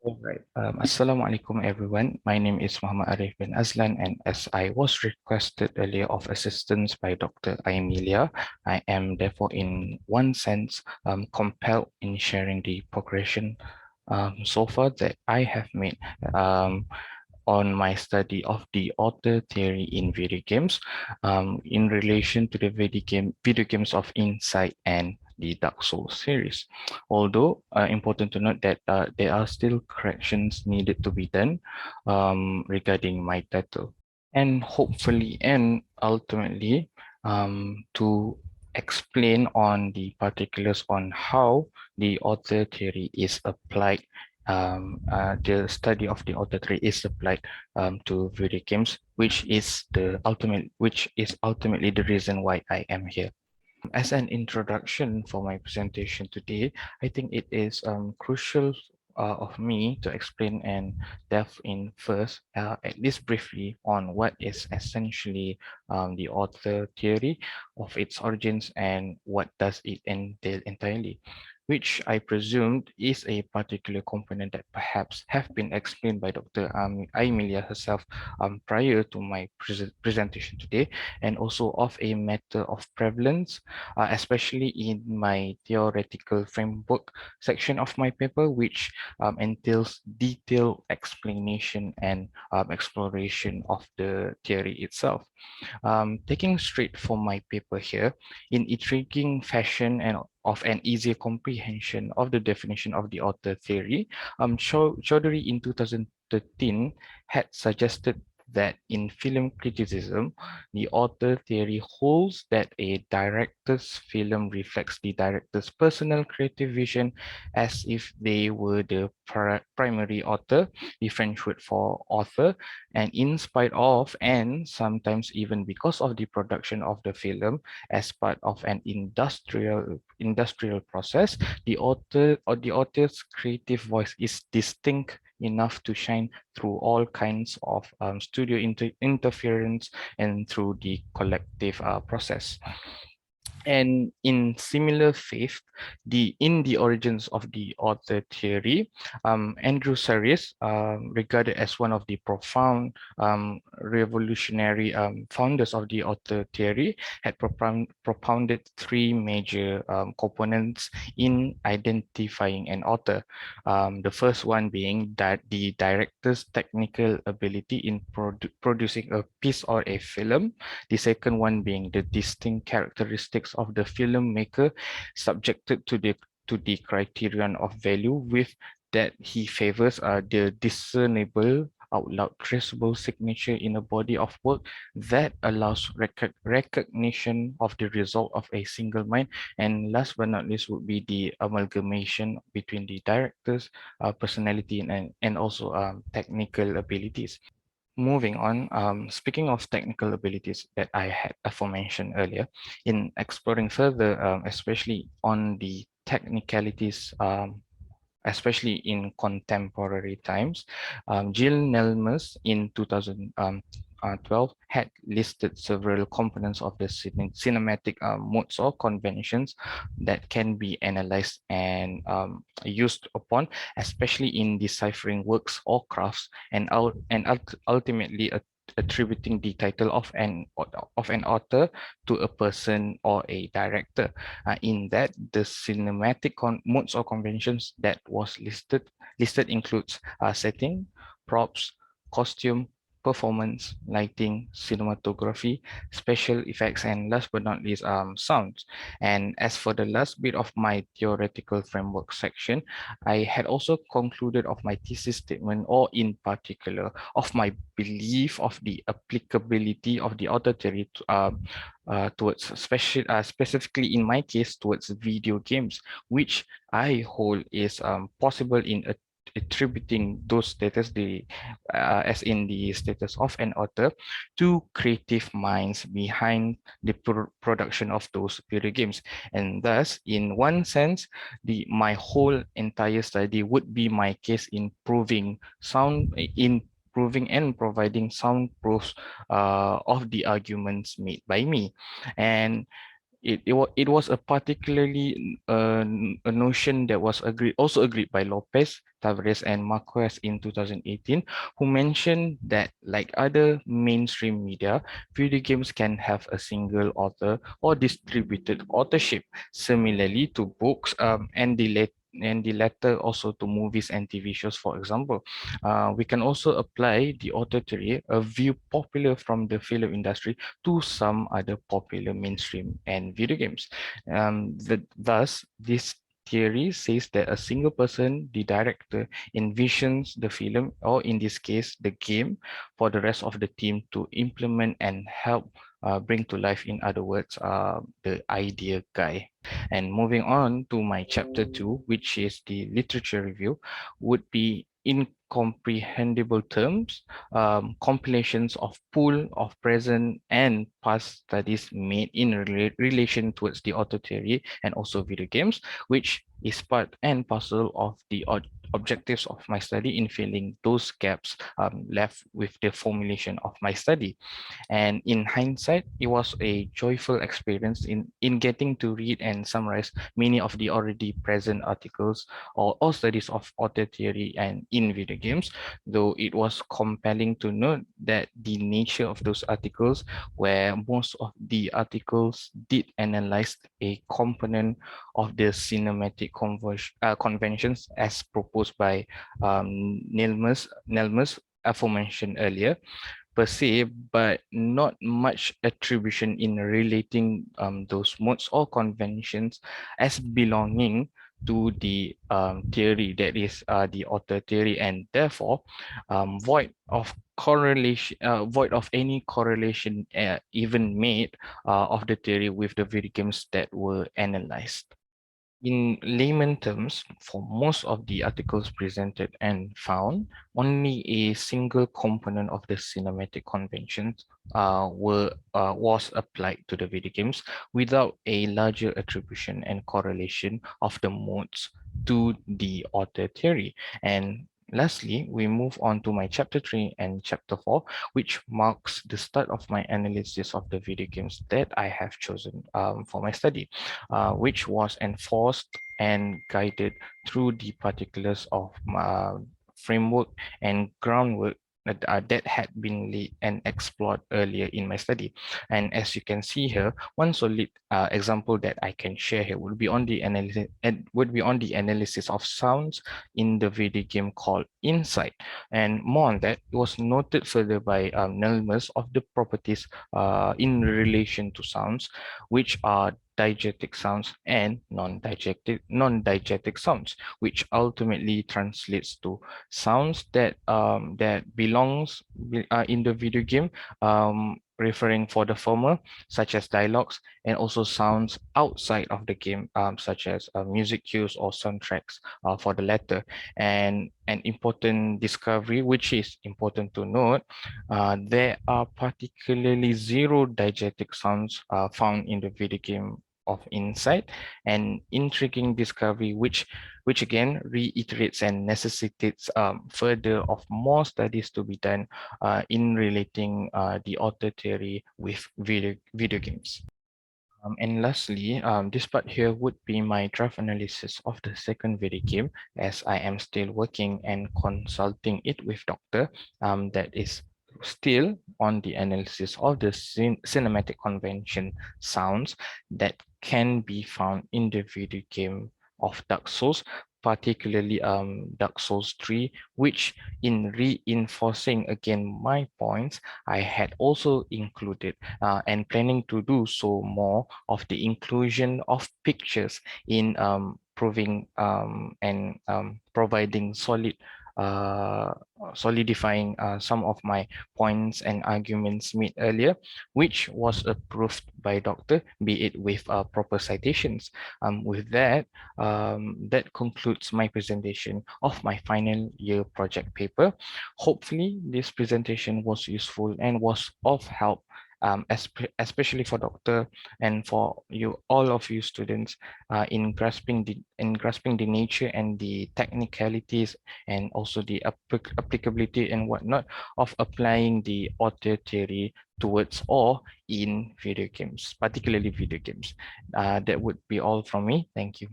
All right. Assalamualaikum everyone. My name is Muhammad Arif bin Azlan, and as I was requested earlier of assistance by Dr. Aimilia, I am therefore in one sense compelled in sharing the progression so far that I have made um, on my study of the author theory in video games in relation to the video games of Insight and the Dark Souls series. Although important to note that there are still corrections needed to be done regarding my title, and hopefully and ultimately to explain on the particulars on how the author theory is applied. The study of the author theory is applied to video games, which is ultimately the reason why I am here. As an introduction for my presentation today, I think it is crucial of me to explain and delve in first, at least briefly, on what is essentially the author theory of its origins and what does it entail entirely, which I presumed is a particular component that perhaps have been explained by Dr. Aimilia herself prior to my presentation today, and also of a matter of prevalence, especially in my theoretical framework section of my paper, which entails detailed explanation and exploration of the theory itself. Taking straight from my paper here, in intriguing fashion and of an easier comprehension of the definition of the author theory, Chaudhary in 2013 had suggested that in film criticism, the author theory holds that a director's film reflects the director's personal creative vision as if they were the primary author, the French word for author, and in spite of, and sometimes even because of the production of the film as part of an industrial process, the author's creative voice is distinct enough to shine through all kinds of studio interference and through the collective process. And in similar faith, in the origins of the author theory, Andrew Saris, regarded as one of the profound revolutionary founders of the author theory, had propounded three major components in identifying an author. The first one being that the director's technical ability in producing a piece or a film. The second one being the distinct characteristics of the filmmaker subjected to the criterion of value, with that he favors the discernible out loud traceable signature in a body of work that allows recognition of the result of a single mind. And last but not least would be the amalgamation between the director's personality and also technical abilities. Moving on, speaking of technical abilities that I had aforementioned earlier, in exploring further, especially on the technicalities, especially in contemporary times, Jill Nelmus in 2012 had listed several components of the cinematic modes or conventions that can be analyzed and used upon, especially in deciphering works or crafts, and ultimately attributing the title of an author to a person or a director. In that, the cinematic modes or conventions that was listed includes setting, props, costume, performance, lighting, cinematography, special effects, and last but not least, sounds. And as for the last bit of my theoretical framework section, I had also concluded of my thesis statement, or in particular, of my belief of the applicability of the author theory towards specifically in my case towards video games, which I hold is possible in attributing those status as in the status of an author to creative minds behind the production of those video games. And thus, in one sense, my whole entire study would be my case in proving and providing sound proofs of the arguments made by me. And it was a particularly a notion that was also agreed by Lopez, Tavares, and Marquez in 2018, who mentioned that, like other mainstream media, video games can have a single author or distributed authorship, similarly to books, and the latter also to movies and TV shows, for example. We can also apply the author theory, a view popular from the film industry, to some other popular mainstream and video games. Thus, this theory says that a single person, the director, envisions the film, or in this case, the game, for the rest of the team to implement and help bring to life, in other words, the idea guy. And moving on to my chapter 2, which is the literature review, would be incomprehensible terms, compilations of pool of present and past studies made in relation towards the author theory and also video games, which is part and parcel of the objectives of my study in filling those gaps left with the formulation of my study. And in hindsight, it was a joyful experience in getting to read and summarize many of the already present articles or studies of author theory and in video games, though it was compelling to note that the nature of those articles, where most of the articles did analyze a component of the cinematic conventions as proposed by Nelmus aforementioned earlier, per se, but not much attribution in relating those modes or conventions as belonging to the theory, that is the author theory, and therefore void of any correlation even made of the theory with the video games that were analyzed. In layman terms, for most of the articles presented and found, only a single component of the cinematic conventions was applied to the video games, without a larger attribution and correlation of the modes to the author theory. And lastly, we move on to my chapter 3 and chapter 4, which marks the start of my analysis of the video games that I have chosen for my study, which was enforced and guided through the particulars of framework and groundwork that had been laid and explored earlier in my study. And as you can see here, one solid example that I can share here would be on the analysis of sounds in the video game called Insight. And more on that, it was noted further by Nelmus of the properties in relation to sounds, which are diegetic sounds and non-diegetic sounds, which ultimately translates to sounds that belongs in the video game, referring for the former, such as dialogues, and also sounds outside of the game, such as music cues or soundtracks for the latter. And an important discovery, which is important to note, there are particularly zero diegetic sounds found in the video game of Insight, an intriguing discovery which again reiterates and necessitates further of more studies to be done in relating the author theory with video games. And lastly, this part here would be my draft analysis of the second video game, as I am still working and consulting it with Doctor, that is still on the analysis of the cinematic convention sounds that can be found in the video game of Dark Souls, particularly Dark Souls 3, which, in reinforcing again my points, I had also included and planning to do so more of the inclusion of pictures in proving and providing solidifying some of my points and arguments made earlier, which was approved by Doctor, be it with proper citations. With that, that concludes my presentation of my final year project paper. Hopefully, this presentation was useful and was of help especially for Doctor and for you, all of you students, in grasping the nature and the technicalities and also the applicability and whatnot of applying the author theory towards or in video games, particularly video games. That would be all from me. Thank you.